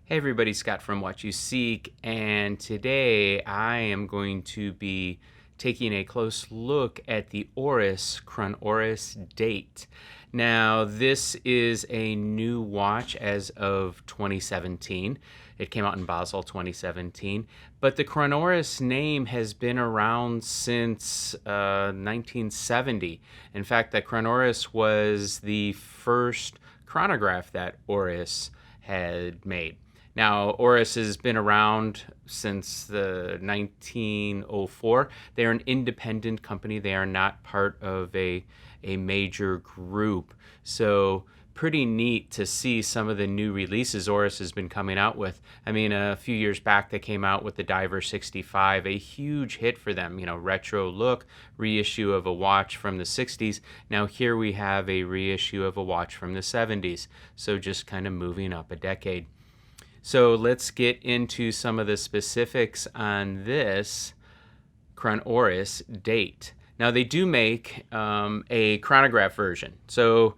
Hey everybody, Scott from What You Seek, and today I am going to be taking a close look at the Oris Chronoris Date. Now, this is a new watch as of 2017. It came out in Basel 2017, but the Chronoris name has been around since 1970. In fact, the Chronoris was the first chronograph that Oris had made. Now, Oris has been around since the 1904. They are an independent company. They are not part of a major group. So pretty neat to see some of the new releases Oris has been coming out with. I mean, a few years back they came out with the Diver 65, a huge hit for them. Retro look, reissue of a watch from the 60s. Now here we have a reissue of a watch from the 70s. So just kind of moving up a decade. So let's get into some of the specifics on this Chronoris Date. Now they do make a chronograph version. So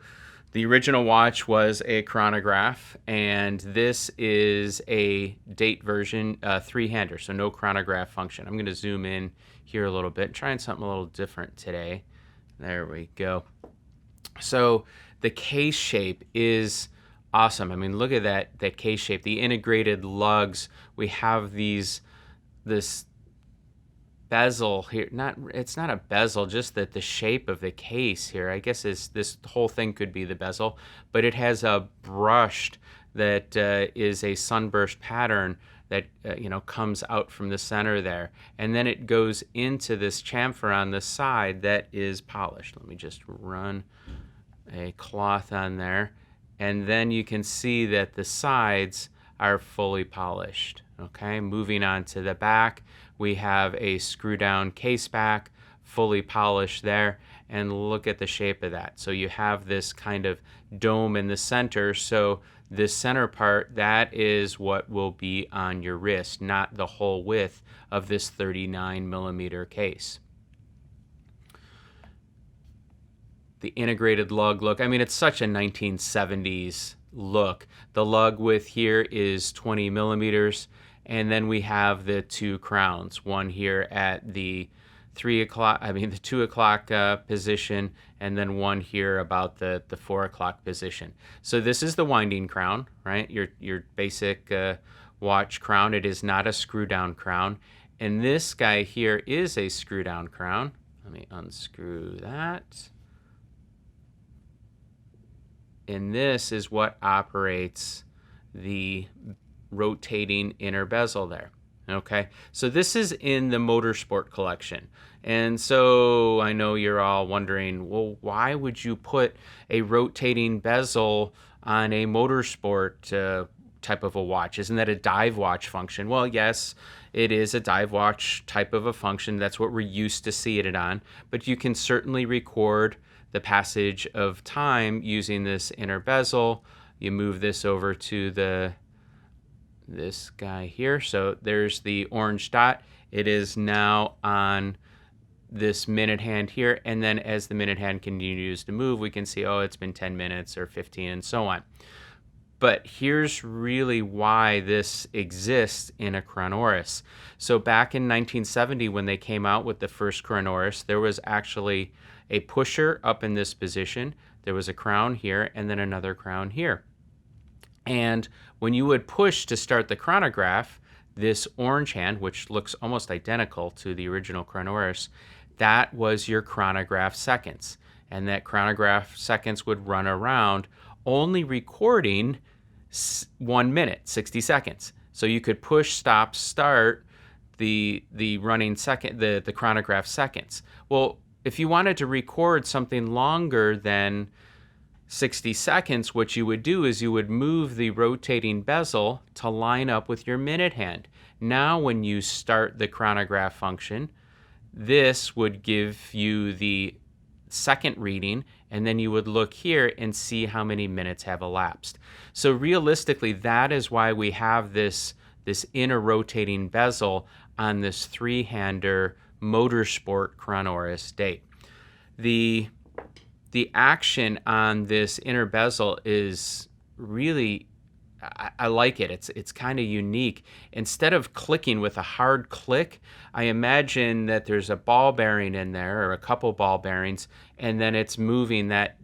the original watch was a chronograph, and this is a date version, three-hander, so no chronograph function. I'm going to zoom in here a little bit, trying something a little different today. There we go. So the case shape is awesome. I mean, look at that case shape, the integrated lugs. We have this bezel here. It's not a bezel, just that the shape of the case here, I guess this whole thing could be the bezel, but it has a brushed that is a sunburst pattern that comes out from the center there, and then it goes into this chamfer on the side that is polished. Let me just run a cloth on there. And then you can see that the sides are fully polished. Okay, moving on to the back, we have a screw down case back, fully polished there, and look at the shape of that. So you have this kind of dome in the center. So this center part, that is what will be on your wrist, not the whole width of this 39mm case. The integrated lug look. I mean, it's such a 1970s look. The lug width here is 20mm, and then we have the two crowns, one here at the 2 o'clock position, and then one here about the 4 o'clock position. So this is the winding crown, right? Your basic watch crown. It is not a screw down crown. And this guy here is a screw down crown. Let me unscrew that. And this is what operates the rotating inner bezel there. Okay, so this is in the Motorsport collection. And so I know you're all wondering, well, why would you put a rotating bezel on a Motorsport type of a watch? Isn't that a dive watch function? Well, yes, it is a dive watch type of a function. That's what we're used to seeing it on. But you can certainly record the passage of time using this inner bezel. You move this over to this guy here. So there's the orange dot. It is now on this minute hand here. And then as the minute hand continues to move, we can see, oh, it's been 10 minutes or 15 and so on. But here's really why this exists in a Chronoris. So back in 1970, when they came out with the first Chronoris, there was actually a pusher up in this position. There was a crown here and then another crown here. And when you would push to start the chronograph, this orange hand, which looks almost identical to the original Chronoris, that was your chronograph seconds. And that chronograph seconds would run around, only recording 1 minute, 60 seconds. So you could push, stop, start the running second, the chronograph seconds. Well, if you wanted to record something longer than 60 seconds, what you would do is you would move the rotating bezel to line up with your minute hand. Now when you start the chronograph function, this would give you the second reading, and then you would look here and see how many minutes have elapsed. So realistically, that is why we have this inner rotating bezel on this three-hander Motorsport Chronoris Date. The action on this inner bezel is really I like it. It's kind of unique. Instead of clicking with a hard click, I imagine that there's a ball bearing in there or a couple ball bearings, and then it's moving that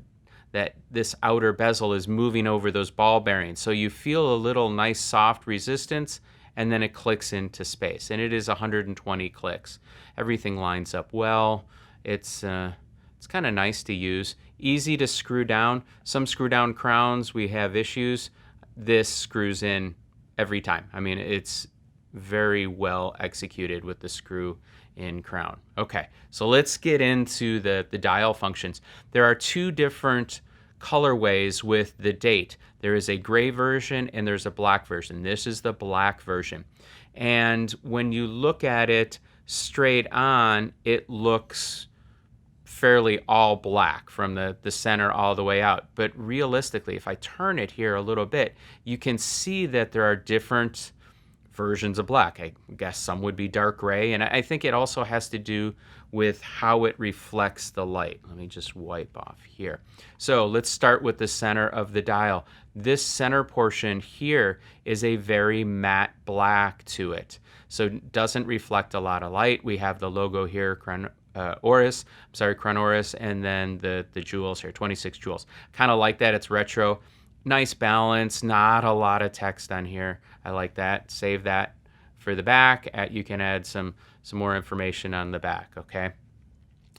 this outer bezel is moving over those ball bearings. So you feel a little nice soft resistance, and then it clicks into space. And it is 120 clicks. Everything lines up well. It's kind of nice to use. Easy to screw down. Some screw down crowns, we have issues. This screws in every time. I mean, it's very well executed with the screw in crown. Okay, so let's get into the dial functions. There are two different colorways with the date. There is a gray version and there's a black version. This is the black version. And when you look at it straight on, it looks fairly all black from the center all the way out. But realistically, if I turn it here a little bit, you can see that there are different versions of black. I guess some would be dark gray, and I think it also has to do with how it reflects the light. Let me just wipe off here. So let's start with the center of the dial. This center portion here is a very matte black to it, so it doesn't reflect a lot of light. We have the logo here, Oris Chronoris, and then the jewels here, 26 jewels. Kind of like that. It's retro. Nice balance, not a lot of text on here. I like that. Save that for the back. You can add some more information on the back, okay?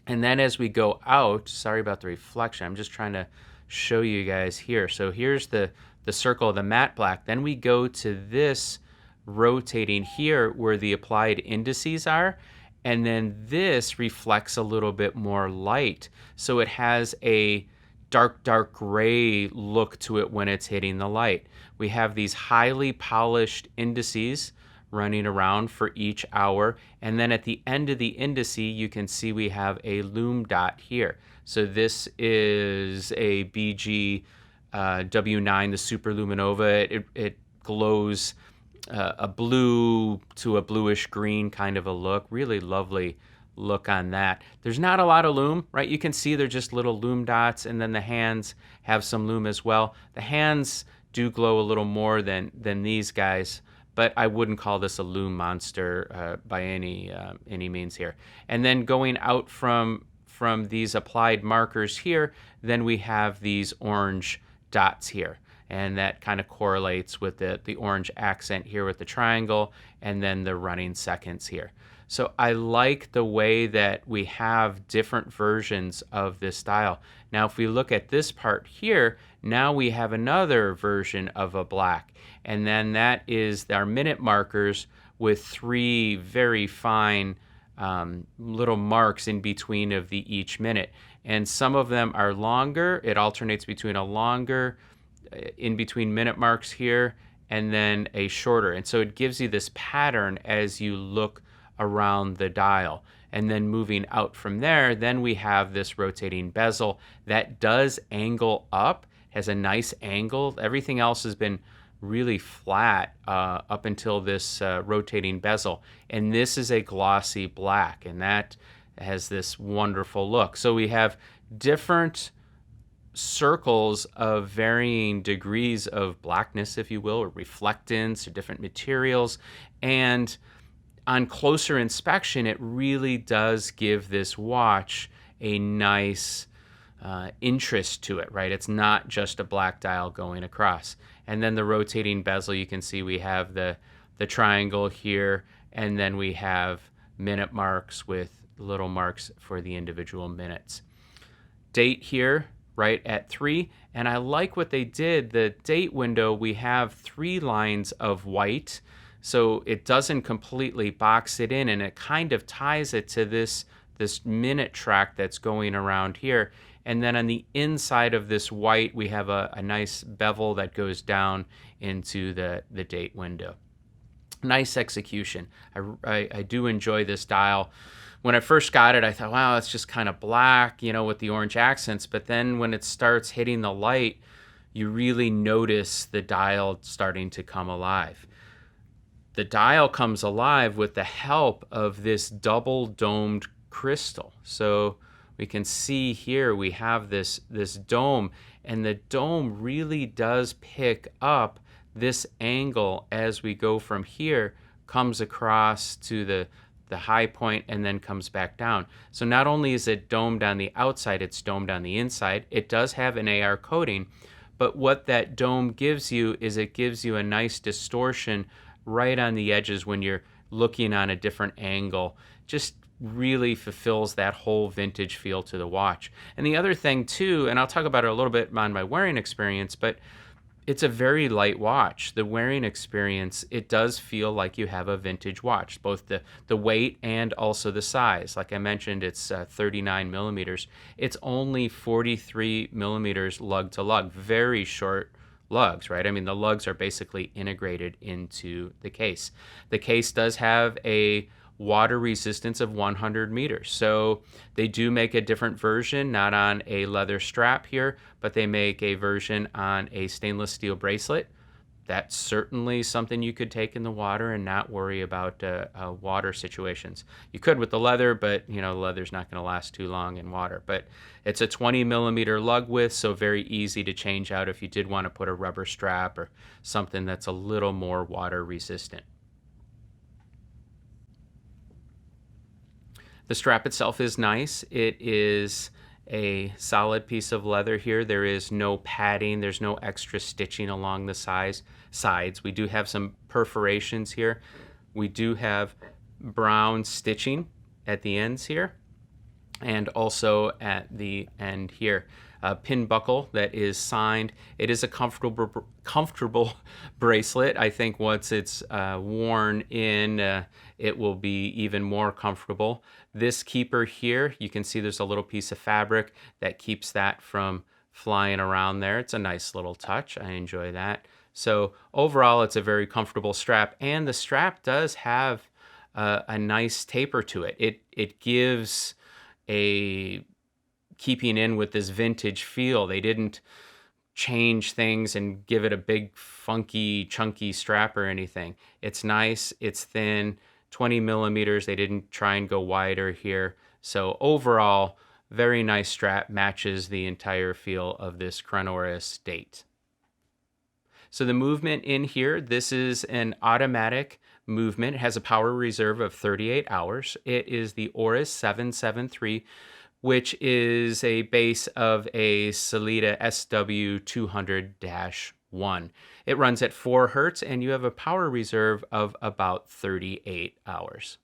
And then as we go out, sorry about the reflection, I'm just trying to show you guys here. So here's the circle of the matte black. Then we go to this rotating here where the applied indices are. And then this reflects a little bit more light. So it has a dark gray look to it when it's hitting the light. We have these highly polished indices running around for each hour. And then at the end of the indice, you can see we have a lume dot here. So this is a BG W9, the Superluminova. It glows a blue to a bluish green kind of a look. Really lovely look on that. There's not a lot of lume, right? You can see they're just little lume dots, and then the hands have some lume as well. The hands do glow a little more than these guys, but I wouldn't call this a lume monster by any means here. And then going out from these applied markers here, then we have these orange dots here. And that kind of correlates with the orange accent here with the triangle, and then the running seconds here. So I like the way that we have different versions of this dial. Now, if we look at this part here, now we have another version of a black. And then that is our minute markers with three very fine little marks in between of each minute. And some of them are longer. It alternates between a longer in between minute marks here and then a shorter. And so it gives you this pattern as you look around the dial. And then moving out from there, then we have this rotating bezel that does angle up, has a nice angle. Everything else has been really flat up until this rotating bezel. And this is a glossy black, and that has this wonderful look. So we have different circles of varying degrees of blackness, if you will, or reflectance, or different materials. And on closer inspection, it really does give this watch a nice interest to it, right? It's not just a black dial going across. And then the rotating bezel, you can see we have the triangle here, and then we have minute marks with little marks for the individual minutes. Date here, right at 3, and I like what they did. The date window, we have 3 lines of white, so it doesn't completely box it in, and it kind of ties it to this minute track that's going around here. And then on the inside of this white, we have a nice bevel that goes down into the date window. Nice execution. I do enjoy this dial. When I first got it, I thought, wow, it's just kind of black, with the orange accents. But then when it starts hitting the light, you really notice the dial starting to come alive. The dial comes alive with the help of this double domed crystal. So we can see here we have this dome, and the dome really does pick up this angle as we go from here comes across to the high point and then comes back down. So not only is it domed on the outside, it's domed on the inside. It does have an AR coating, but what that dome gives you is it gives you a nice distortion right on the edges when you're looking on a different angle. Just really fulfills that whole vintage feel to the watch. And the other thing too, and I'll talk about it a little bit on my wearing experience, but it's a very light watch. The wearing experience, it does feel like you have a vintage watch, both the weight and also the size. Like I mentioned, it's 39 millimeters. It's only 43 millimeters lug to lug, very short lugs, right? I mean, the lugs are basically integrated into the case. The case does have a water resistance of 100 meters. So they do make a different version, not on a leather strap here, but they make a version on a stainless steel bracelet. That's certainly something you could take in the water and not worry about water situations. You could with the leather, but the leather's not going to last too long in water. But it's a 20 millimeter lug width, so very easy to change out if you did want to put a rubber strap or something that's a little more water resistant. The strap itself is nice. It is a solid piece of leather here. There is no padding. There's no extra stitching along the sides. We do have some perforations here. We do have brown stitching at the ends here and also at the end here. A pin buckle that is signed. It is a comfortable bracelet. I think once it's worn in, it will be even more comfortable. This keeper here, you can see there's a little piece of fabric that keeps that from flying around there. It's a nice little touch. I enjoy that. So overall, it's a very comfortable strap, and the strap does have a nice taper to it. It gives a keeping in with this vintage feel. They didn't change things and give it a big, funky, chunky strap or anything. It's nice. It's thin. 20 millimeters. They didn't try and go wider here. So overall, very nice strap, matches the entire feel of this Chronoris Date. So the movement in here, this is an automatic movement. It has a power reserve of 38 hours. It is the Oris 773, which is a base of a Sellita SW200-1. It runs at 4 hertz, and you have a power reserve of about 38 hours.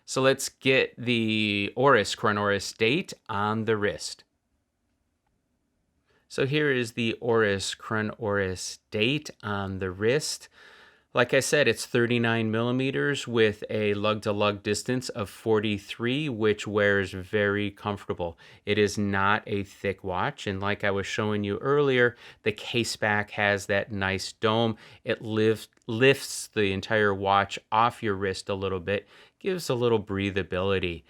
So let's get the Oris Chronoris Date on the wrist. So here is the Oris Chronoris Date on the wrist. Like I said, it's 39 millimeters with a lug-to-lug distance of 43, which wears very comfortable. It is not a thick watch, and like I was showing you earlier, the case back has that nice dome. It lifts the entire watch off your wrist a little bit, gives a little breathability.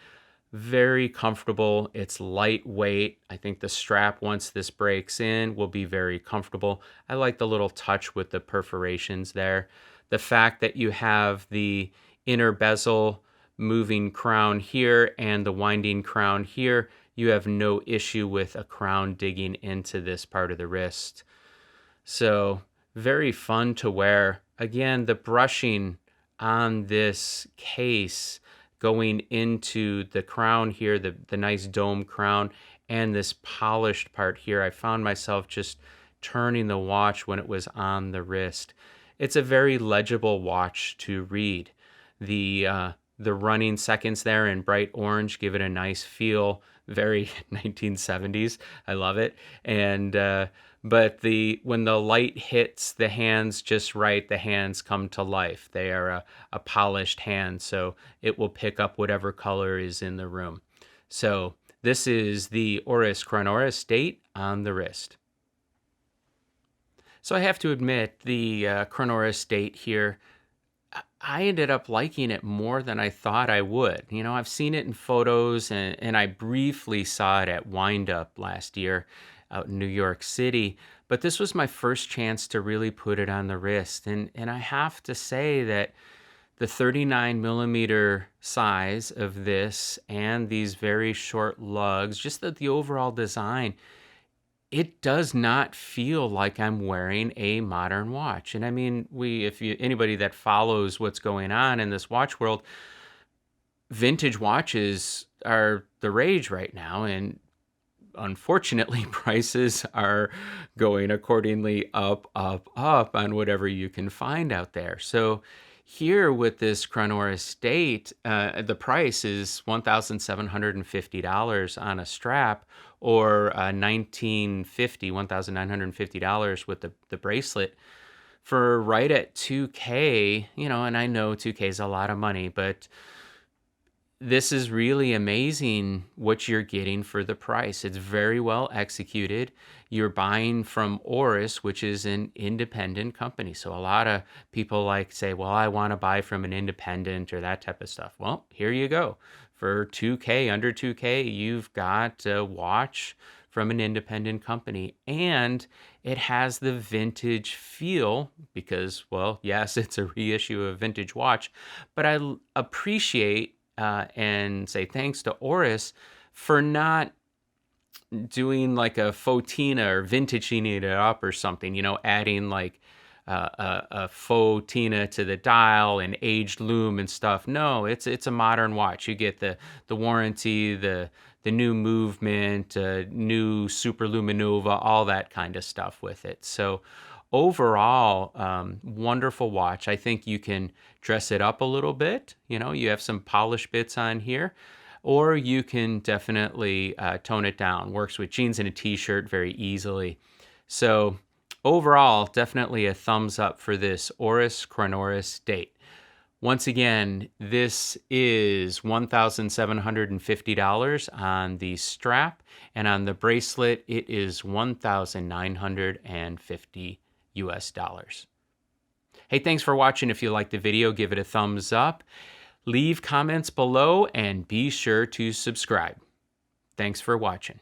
Very comfortable. It's lightweight. I think the strap, once this breaks in, will be very comfortable. I like the little touch with the perforations there. The fact that you have the inner bezel moving crown here and the winding crown here, you have no issue with a crown digging into this part of the wrist. So very fun to wear. Again, the brushing on this case going into the crown here, the nice dome crown, and this polished part here, I found myself just turning the watch when it was on the wrist. It's a very legible watch to read. The running seconds there in bright orange give it a nice feel, very 1970s. I love it. And but when the light hits the hands just right, the hands come to life. They are a polished hand, so it will pick up whatever color is in the room. So this is the Oris Chronoris Date on the wrist. So I have to admit, the Chronoris Date here, I ended up liking it more than I thought I would. I've seen it in photos, and I briefly saw it at Wind Up last year out in New York City, but this was my first chance to really put it on the wrist. And I have to say that the 39 millimeter size of this and these very short lugs, just the overall design, it does not feel like I'm wearing a modern watch. And I mean, anybody that follows what's going on in this watch world, vintage watches are the rage right now, and unfortunately, prices are going accordingly up on whatever you can find out there. So here with this Chronoris Date, the price is $1,750 on a strap, or $1,950 with the bracelet, for right at 2K. And I know 2K is a lot of money, but this is really amazing what you're getting for the price. It's very well executed. You're buying from Oris, which is an independent company. So a lot of people say, well, I want to buy from an independent or that type of stuff. Well, here you go. For 2K, under 2K, you've got a watch from an independent company, and it has the vintage feel because, well, yes, it's a reissue of a vintage watch, but I appreciate and say thanks to Oris for not doing like a faux Tina or vintaging it up or something, adding like a faux Tina to the dial and aged lume and stuff. No, it's a modern watch. You get the warranty, the new movement, new superluminova, all that kind of stuff with it. So overall, wonderful watch. I think you can dress it up a little bit. You have some polished bits on here, or you can definitely tone it down. Works with jeans and a t-shirt very easily. So overall, definitely a thumbs up for this Oris Chronoris Date. Once again, this is $1,750 on the strap, and on the bracelet, it is $1,950 US. Hey, thanks for watching. If you liked the video, give it a thumbs up. Leave comments below and be sure to subscribe. Thanks for watching.